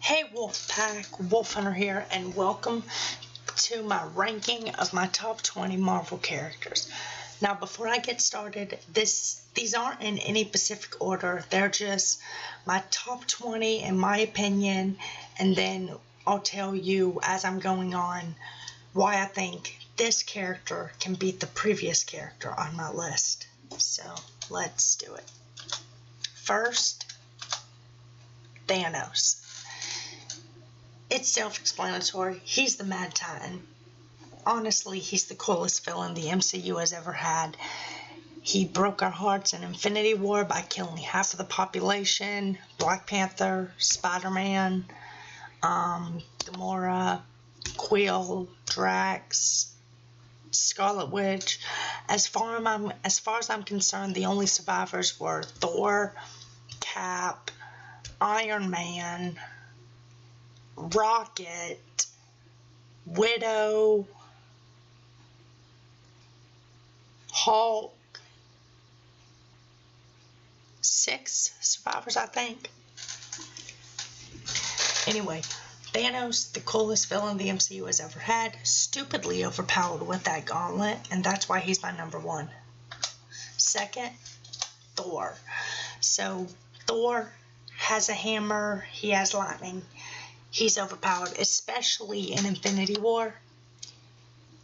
Hey Wolfpack, Wolf Hunter here, and welcome to my ranking of my top 20 Marvel characters. Now, before I get started, these aren't in any specific order. They're just my top 20 in my opinion, and then I'll tell you as I'm going on why I think this character can beat the previous character on my list. So, let's do it. First, Thanos. It's self-explanatory. He's the Mad Titan. Honestly, he's the coolest villain the MCU has ever had. He broke our hearts in Infinity War by killing half of the population. Black Panther, Spiderman, Tamura, Quill, Drax, Scarlet Witch. As far as I'm concerned, the only survivors were Thor, Cap, Iron Man, Rocket, Widow, Hulk. 6 survivors, I think. Anyway, Thanos, the coolest villain the MCU has ever had, stupidly overpowered with that gauntlet, and that's why he's my number 1. Second, Thor. So, Thor has a hammer, he has lightning. He's overpowered, especially in Infinity War.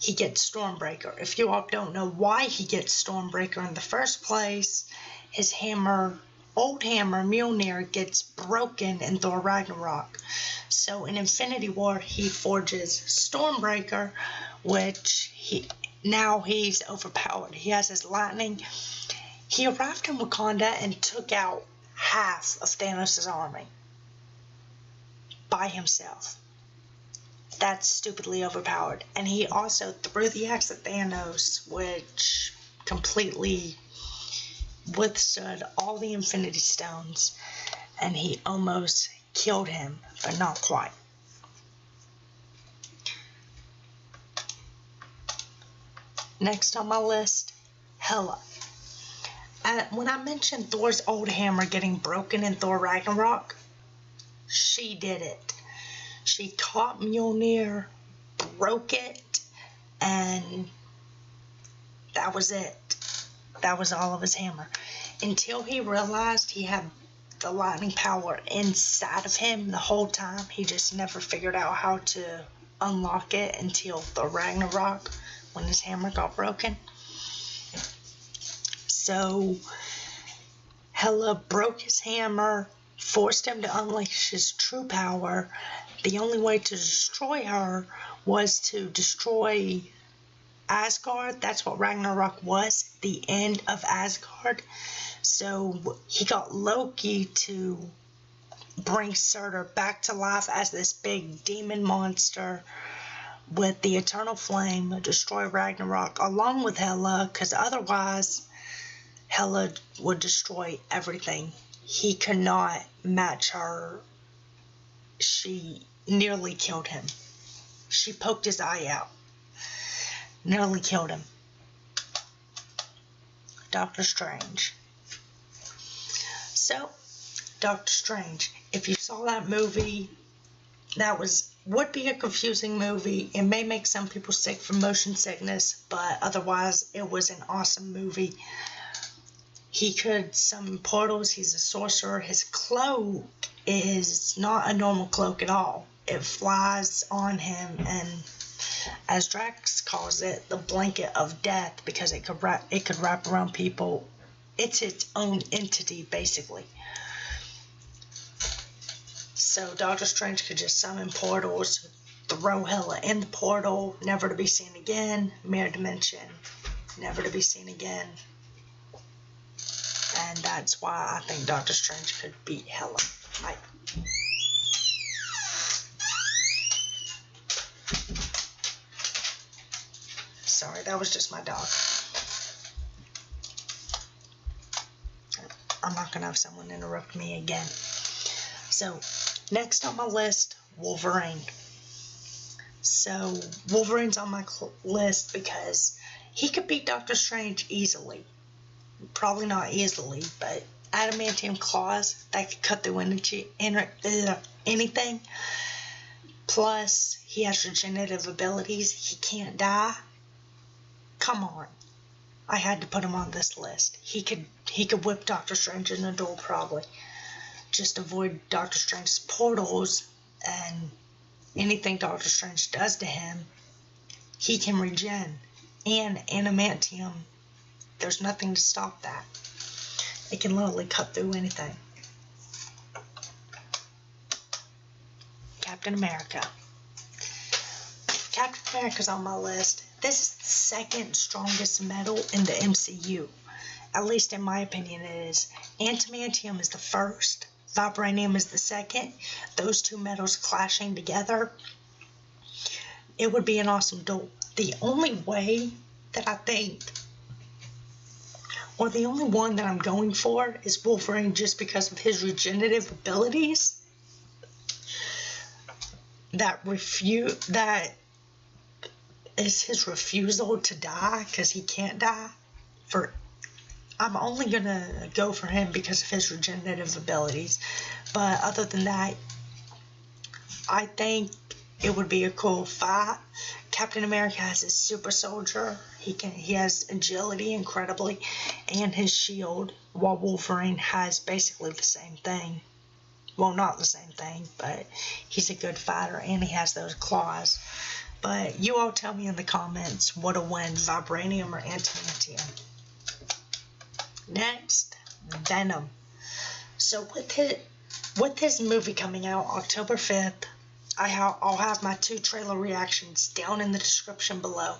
He gets Stormbreaker. If you all don't know why he gets Stormbreaker in the first place, his hammer, old hammer, Mjolnir, gets broken in Thor Ragnarok. So in Infinity War, he forges Stormbreaker, which he's overpowered. He has his lightning. He arrived in Wakanda and took out half of Thanos' army by himself. That's stupidly overpowered. And he also threw the axe at Thanos, which completely withstood all the Infinity Stones, and he almost killed him, but not quite. Next on my list, Hela. When I mentioned Thor's old hammer getting broken in Thor Ragnarok, she did it. She caught Mjolnir, broke it, and that was it. That was all of his hammer. Until he realized he had the lightning power inside of him the whole time, he just never figured out how to unlock it until the Ragnarok when his hammer got broken. So Hela broke his hammer, forced him to unleash his true power. The only way to destroy her was to destroy Asgard. That's what Ragnarok was, the end of Asgard. So he got Loki to bring Surtur back to life as this big demon monster with the eternal flame, destroy Ragnarok along with Hela, because otherwise Hela would destroy everything. He could not match her. She nearly killed him. She poked his eye out. Nearly killed him. Doctor Strange. So, Doctor Strange, if you saw that movie, that would be a confusing movie. It may make some people sick from motion sickness, but otherwise it was an awesome movie. He could summon portals. He's a sorcerer. His cloak is not a normal cloak at all. It flies on him, and as Drax calls it, the blanket of death, because it could wrap around people. It's its own entity, basically. So Doctor Strange could just summon portals, throw Hela in the portal, never to be seen again. Mirror dimension, never to be seen again. And that's why I think Doctor Strange could beat Hela. Right. Sorry, that was just my dog. I'm not going to have someone interrupt me again. So, next on my list, Wolverine. So, Wolverine's on my list because he could beat Doctor Strange easily. Probably not easily, but adamantium claws that could cut through anything. Plus, he has regenerative abilities. He can't die. Come on. I had to put him on this list. He could whip Doctor Strange in the door probably. Just avoid Doctor Strange's portals, and anything Doctor Strange does to him, he can regen. And adamantium, there's nothing to stop that. It can literally cut through anything. Captain America. Captain America's on my list. This is the second strongest metal in the MCU. At least in my opinion it is. Adamantium is the first. Vibranium is the second. Those two metals clashing together, it would be an awesome duel. The only way that I think, or the only one that I'm going for, is Wolverine, just because of his regenerative abilities. That is his refusal to die, because he can't die. I'm only gonna go for him because of his regenerative abilities, but other than that, I think it would be a cool fight. Captain America has his super soldier. He has agility incredibly, and his shield, while Wolverine has basically the same thing. Well, not the same thing, but he's a good fighter, and he has those claws. But you all tell me in the comments what'll win, Vibranium or adamantium. Next, Venom. So with his movie coming out October 5th, I'll have my 2 trailer reactions down in the description below.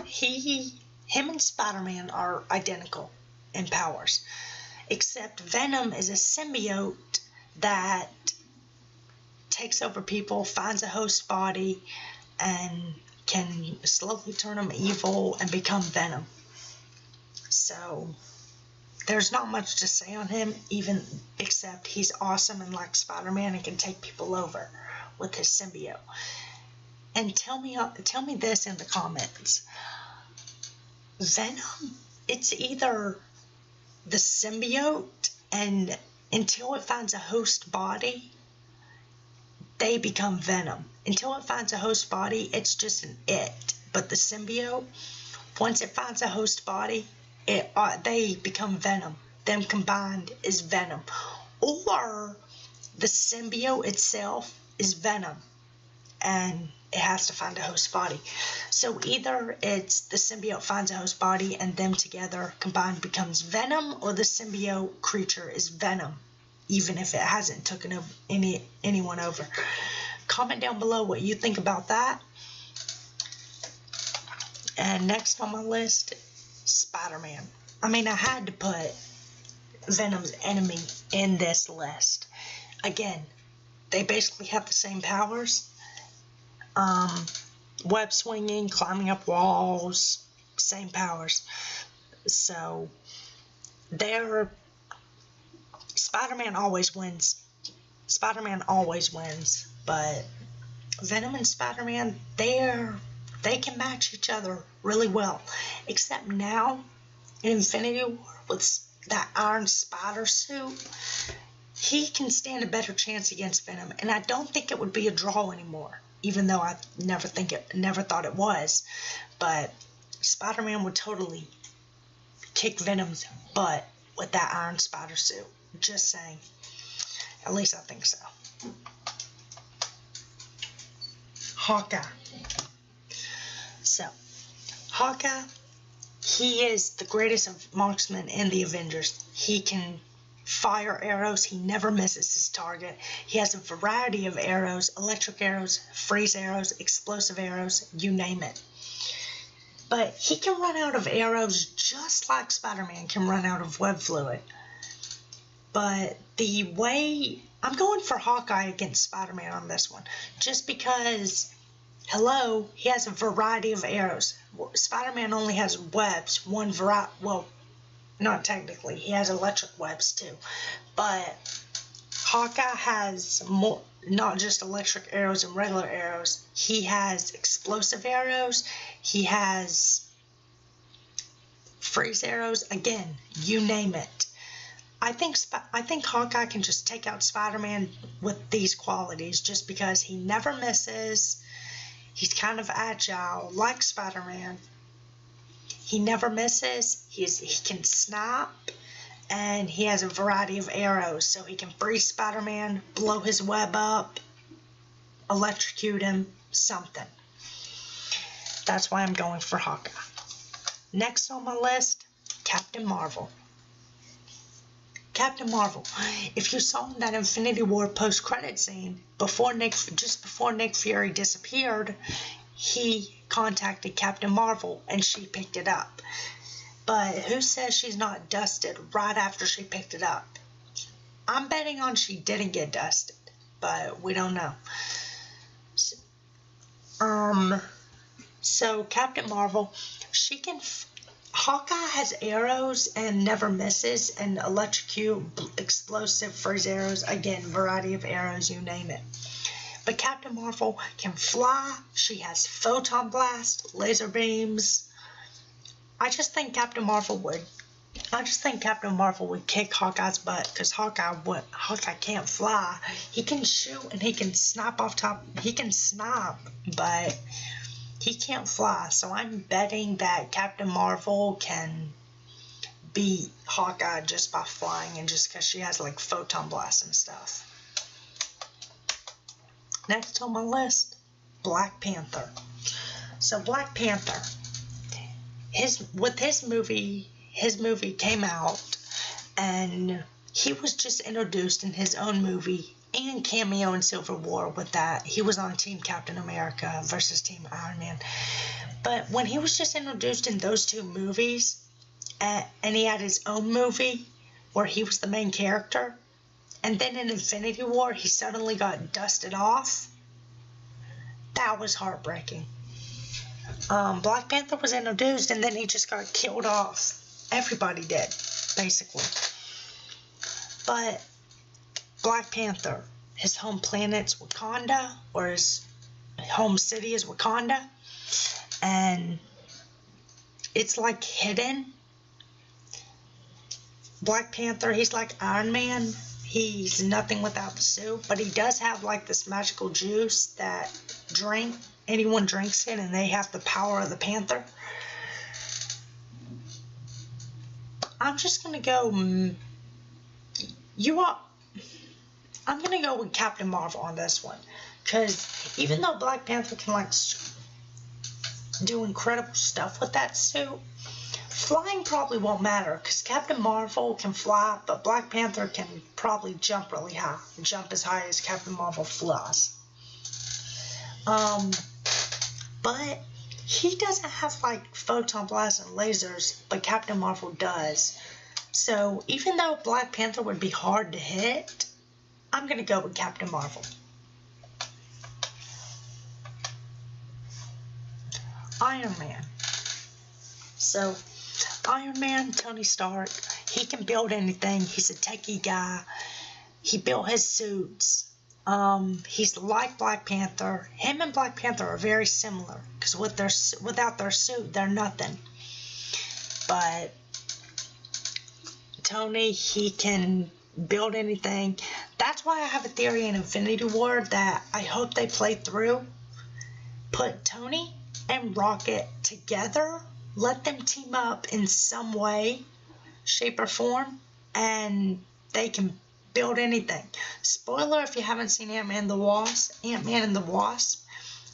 Him and Spider-Man are identical in powers, except Venom is a symbiote that takes over people, finds a host body, and can slowly turn them evil and become Venom. So there's not much to say on him, except he's awesome and like Spider-Man and can take people over with his symbiote. And tell me this in the comments. Venom, it's either the symbiote, and until it finds a host body, they become Venom. Until it finds a host body, it's just an it. But the symbiote, once it finds a host body, they become Venom. Them combined is Venom. Or the symbiote itself is Venom, and it has to find a host body. So either it's the symbiote finds a host body and them together combined becomes Venom, or the symbiote creature is Venom, even if it hasn't taken anyone over. Comment down below what you think about that. And next on my list, Spider-Man. I mean, I had to put Venom's enemy in this list. Again, they basically have the same powers. Web swinging, climbing up walls, same powers. So, Spider-Man always wins. Spider-Man always wins, but Venom and Spider-Man, they can match each other really well. Except now, in Infinity War, with that Iron Spider suit, he can stand a better chance against Venom, and I don't think it would be a draw anymore, even though I never thought it was. But Spider-Man would totally kick Venom's butt with that Iron Spider suit. Just saying. At least I think so. Hawkeye. So, Hawkeye, he is the greatest of marksmen in the Avengers. He can fire arrows. He never misses his target. He has a variety of arrows: electric arrows, freeze arrows, explosive arrows, you name it. But he can run out of arrows just like Spider-Man can run out of web fluid. But the way I'm going for Hawkeye against Spider-Man on this one, just because, hello, he has a variety of arrows. Spider-Man only has webs, well, not technically, he has electric webs too. But Hawkeye has more, not just electric arrows and regular arrows. He has explosive arrows. He has freeze arrows, again, you name it. I think Hawkeye can just take out Spider-Man with these qualities just because he never misses. He's kind of agile, like Spider-Man. He never misses. He can snap, and he has a variety of arrows, so he can freeze Spider-Man, blow his web up, electrocute him, something. That's why I'm going for Hawkeye. Next on my list, Captain Marvel. Captain Marvel. If you saw in that Infinity War post-credit scene, just before Nick Fury disappeared, he contacted Captain Marvel and she picked it up. But who says she's not dusted right after she picked it up? I'm betting on she didn't get dusted, but we don't know. So Captain Marvel, Hawkeye has arrows and never misses, and electrocute, explosive, freeze arrows, again, variety of arrows, you name it. But Captain Marvel can fly, she has photon blast, laser beams. I just think Captain Marvel would kick Hawkeye's butt, because Hawkeye can't fly. He can shoot and he can snap off top. He can snap, but he can't fly. So I'm betting that Captain Marvel can beat Hawkeye just by flying and just because she has like photon blast and stuff. Next on my list, Black Panther. So Black Panther, his movie came out, and he was just introduced in his own movie and cameo in Civil War with that. He was on Team Captain America versus Team Iron Man. But when he was just introduced in those two movies, and he had his own movie where he was the main character, and then in Infinity War he suddenly got dusted off, that was heartbreaking. Black Panther was introduced and then he just got killed off. Everybody did, basically. But Black Panther, his home planet's Wakanda, or his home city is Wakanda, and it's like hidden. Black Panther, he's like Iron Man. He's nothing without the suit, but he does have like this magical juice that anyone drinks it and they have the power of the Panther. I'm just gonna go. I'm gonna go with Captain Marvel on this one, because even though Black Panther can like do incredible stuff with that suit, flying probably won't matter, because Captain Marvel can fly, but Black Panther can probably jump really high, jump as high as Captain Marvel flies. But he doesn't have like photon blasts and lasers, but Captain Marvel does. So even though Black Panther would be hard to hit, I'm going to go with Captain Marvel. Iron Man. So Iron Man, Tony Stark, he can build anything. He's a techie guy. He built his suits. He's like Black Panther. Him and Black Panther are very similar, because without their suit, they're nothing. But Tony, he can build anything. That's why I have a theory in Infinity War that I hope they play through. Put Tony and Rocket together. Let them team up in some way, shape, or form, and they can build anything. Spoiler if you haven't seen Ant-Man and the Wasp,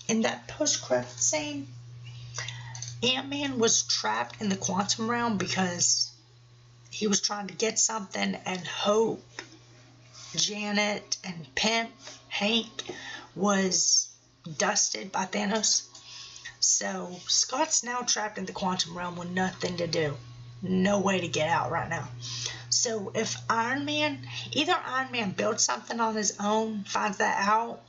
in that post-credit scene, Ant-Man was trapped in the quantum realm because he was trying to get something, and Hope, Janet, and Pimp, Hank, was dusted by Thanos. So Scott's now trapped in the quantum realm with nothing to do. No way to get out right now. So if either Iron Man builds something on his own, finds that out,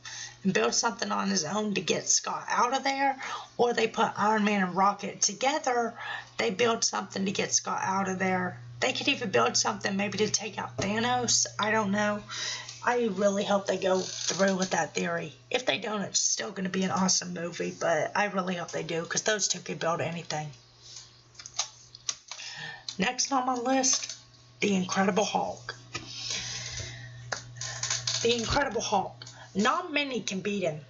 and builds something on his own to get Scott out of there, or they put Iron Man and Rocket together, they build something to get Scott out of there. They could even build something maybe to take out Thanos. I don't know. I really hope they go through with that theory. If they don't, it's still going to be an awesome movie, but I really hope they do, because those two can build anything. Next on my list, the Incredible Hulk. The Incredible Hulk. Not many can beat him.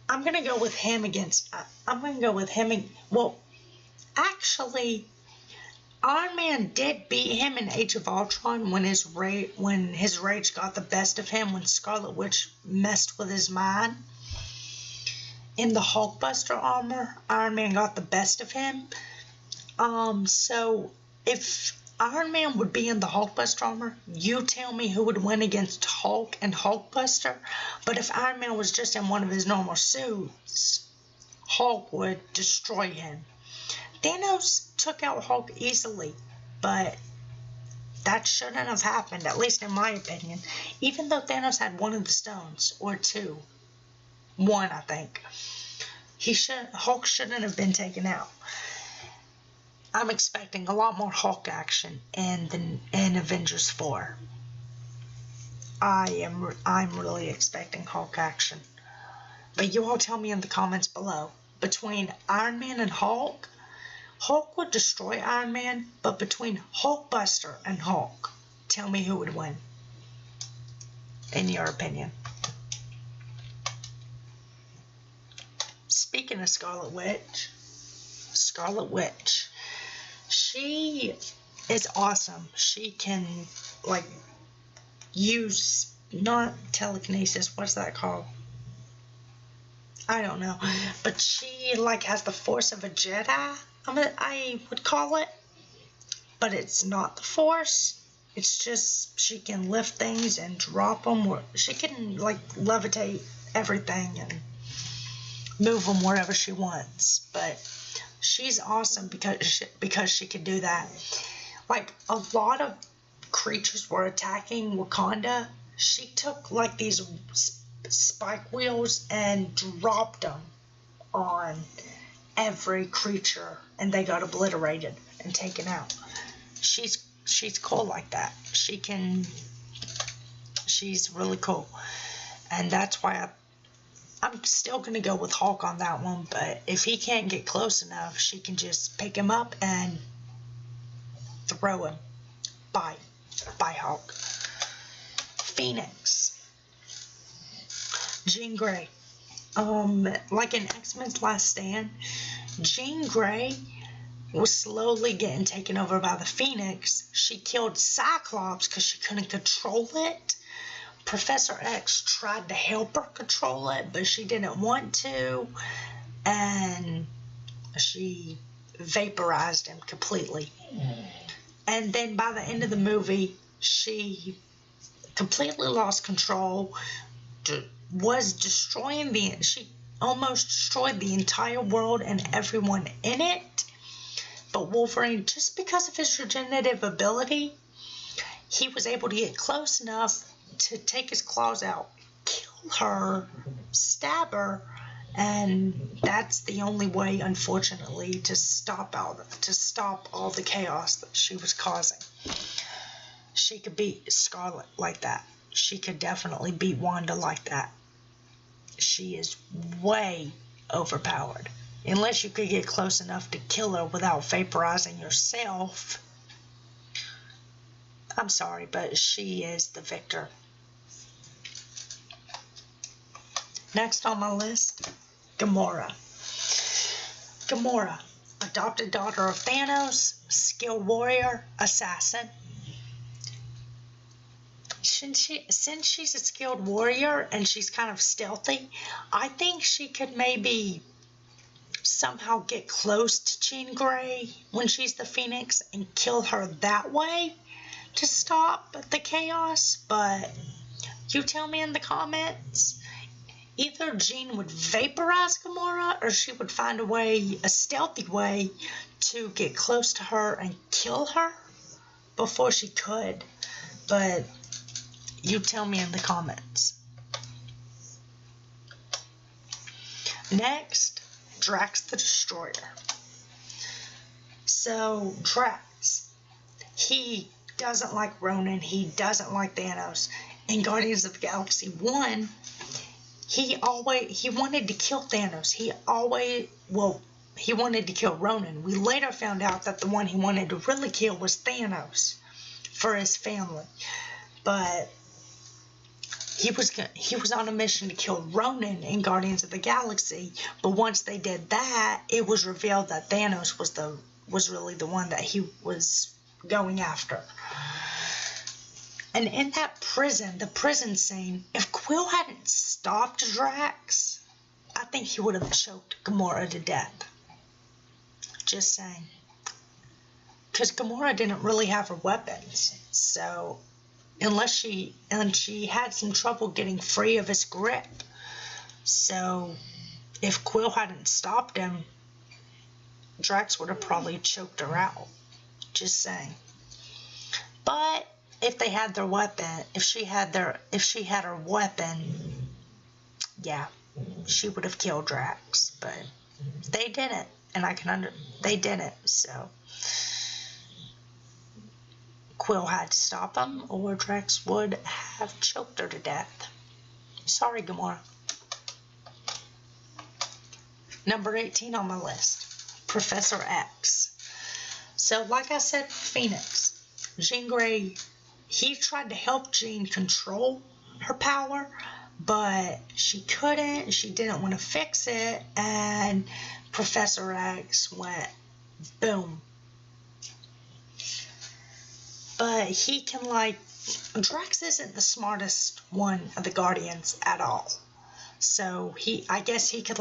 I'm going to go with him against... Well, actually, Iron Man did beat him in Age of Ultron when his rage got the best of him, when Scarlet Witch messed with his mind. In the Hulkbuster armor, Iron Man got the best of him. So if Iron Man would be in the Hulkbuster armor, you tell me who would win against Hulk and Hulkbuster. But if Iron Man was just in one of his normal suits, Hulk would destroy him. Thanos took out Hulk easily, but that shouldn't have happened, at least in my opinion. Even though Thanos had one of the stones, or two. One, I think. Hulk shouldn't have been taken out. I'm expecting a lot more Hulk action in Avengers 4. I'm really expecting Hulk action. But you all tell me in the comments below. Between Iron Man and Hulk, Hulk would destroy Iron Man, but between Hulkbuster and Hulk, tell me who would win. In your opinion. Speaking of Scarlet Witch, she is awesome. She can, like, use, not telekinesis, what's that called? I don't know. But she, like, has the force of a Jedi, I would call it. But it's not the force. It's just she can lift things and drop them. She can, like, levitate everything and move them wherever she wants. But she's awesome because she can do that. Like, a lot of creatures were attacking Wakanda. She took, like, these spike wheels and dropped them on every creature, and they got obliterated and taken out. She's cool like that. She's really cool. And that's why I'm still going to go with Hulk on that one, but if he can't get close enough, she can just pick him up and throw him. Bye, Hulk. Phoenix. Jean Grey. Like in X-Men's Last Stand, Jean Grey was slowly getting taken over by the Phoenix. She killed Cyclops because she couldn't control it. Professor X tried to help her control it, but she didn't want to, and she vaporized him completely. And then by the end of the movie, she completely lost control, she almost destroyed the entire world and everyone in it. But Wolverine, just because of his regenerative ability, he was able to get close enough to take his claws out, kill her, stab her, and that's the only way, unfortunately, to stop all the chaos that she was causing. She could beat Scarlet like that. She could definitely beat Wanda like that. She is way overpowered. Unless you could get close enough to kill her without vaporizing yourself. I'm sorry, but she is the victor. Next on my list, Gamora. Gamora, adopted daughter of Thanos, skilled warrior, assassin. Since she's a skilled warrior and she's kind of stealthy, I think she could maybe somehow get close to Jean Grey when she's the Phoenix and kill her that way to stop the chaos. But you tell me in the comments. Either Jean would vaporize Gamora, or she would find a stealthy way to get close to her and kill her before she could. But you tell me in the comments. Next, Drax the Destroyer. So, Drax, he doesn't like Ronan, he doesn't like Thanos. In Guardians of the Galaxy 1, he wanted to kill Thanos. he wanted to kill Ronan. We later found out that the one he wanted to really kill was Thanos for his family. But he was on a mission to kill Ronan in Guardians of the Galaxy. But once they did that, it was revealed that Thanos was really the one that he was going after. And in that prison, the prison scene, if Quill hadn't stopped Drax, I think he would have choked Gamora to death. Just saying. Because Gamora didn't really have her weapons. So, she had some trouble getting free of his grip. So, if Quill hadn't stopped him, Drax would have probably choked her out. Just saying. But if they had their weapon, if she had her weapon, yeah, she would have killed Drax. But they didn't, and they didn't. So Quill had to stop them, or Drax would have choked her to death. Sorry, Gamora. Number 18 on my list, Professor X. So, like I said, Phoenix, Jean Grey, he tried to help Jean control her power, but she couldn't. She didn't want to fix it, and Professor X went boom. But he can, Drax isn't the smartest one of the Guardians at all. So I guess he could,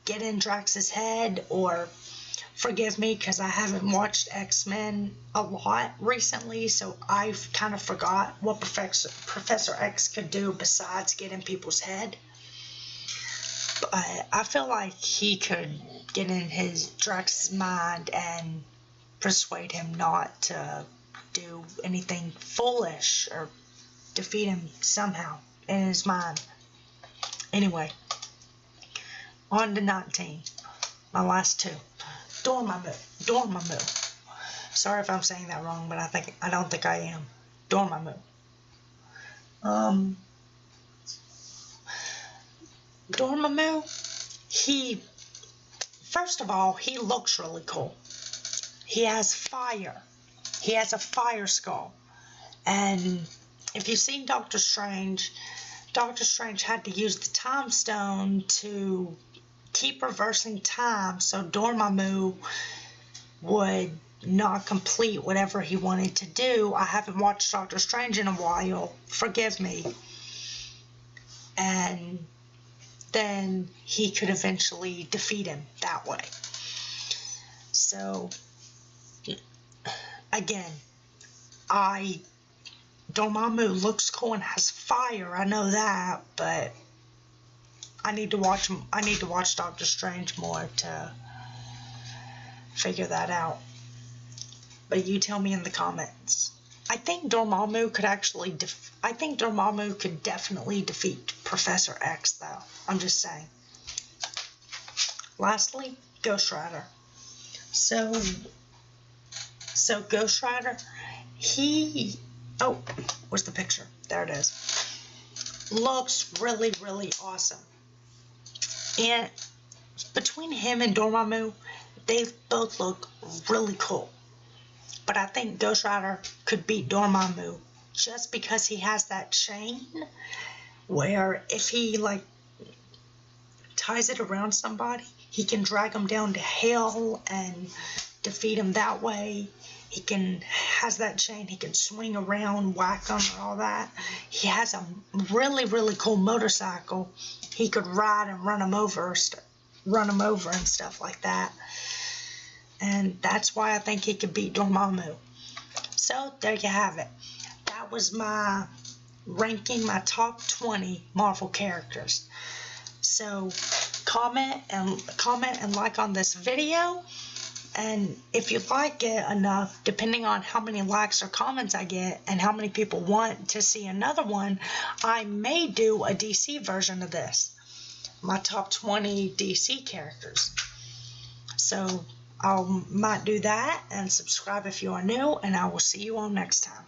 get in Drax's head, or forgive me because I haven't watched X-Men a lot recently, so I've kind of forgot what Professor X could do besides get in people's head. But I feel like he could get in Drax's mind and persuade him not to do anything foolish or defeat him somehow in his mind. Anyway, on to 19. My last two. Dormammu. Sorry if I'm saying that wrong, but I don't think I am. Dormammu. Dormammu, first of all, he looks really cool. He has fire. He has a fire skull. And if you've seen Doctor Strange had to use the time stone to keep reversing time so Dormammu would not complete whatever he wanted to do. I haven't watched Doctor Strange in a while. Forgive me. And then he could eventually defeat him that way. So, again, Dormammu looks cool and has fire. I know that, but I need to watch Doctor Strange more to figure that out. But you tell me in the comments. I think Dormammu could definitely defeat Professor X, though. I'm just saying. Lastly, Ghost Rider. So Ghost Rider, where's the picture? There it is. Looks really, really awesome. And between him and Dormammu, they both look really cool. But I think Ghost Rider could beat Dormammu just because he has that chain where if he ties it around somebody, he can drag them down to hell and defeat him that way. He has that chain, he can swing around, whack them and all that. He has a really, really cool motorcycle. He could ride and run them over and stuff like that. And that's why I think he could beat Dormammu. So, there you have it. That was my ranking, my top 20 Marvel characters. So, comment and like on this video. And if you like it enough, depending on how many likes or comments I get and how many people want to see another one, I may do a DC version of this. My top 20 DC characters. So I might do that, and subscribe if you are new, and I will see you all next time.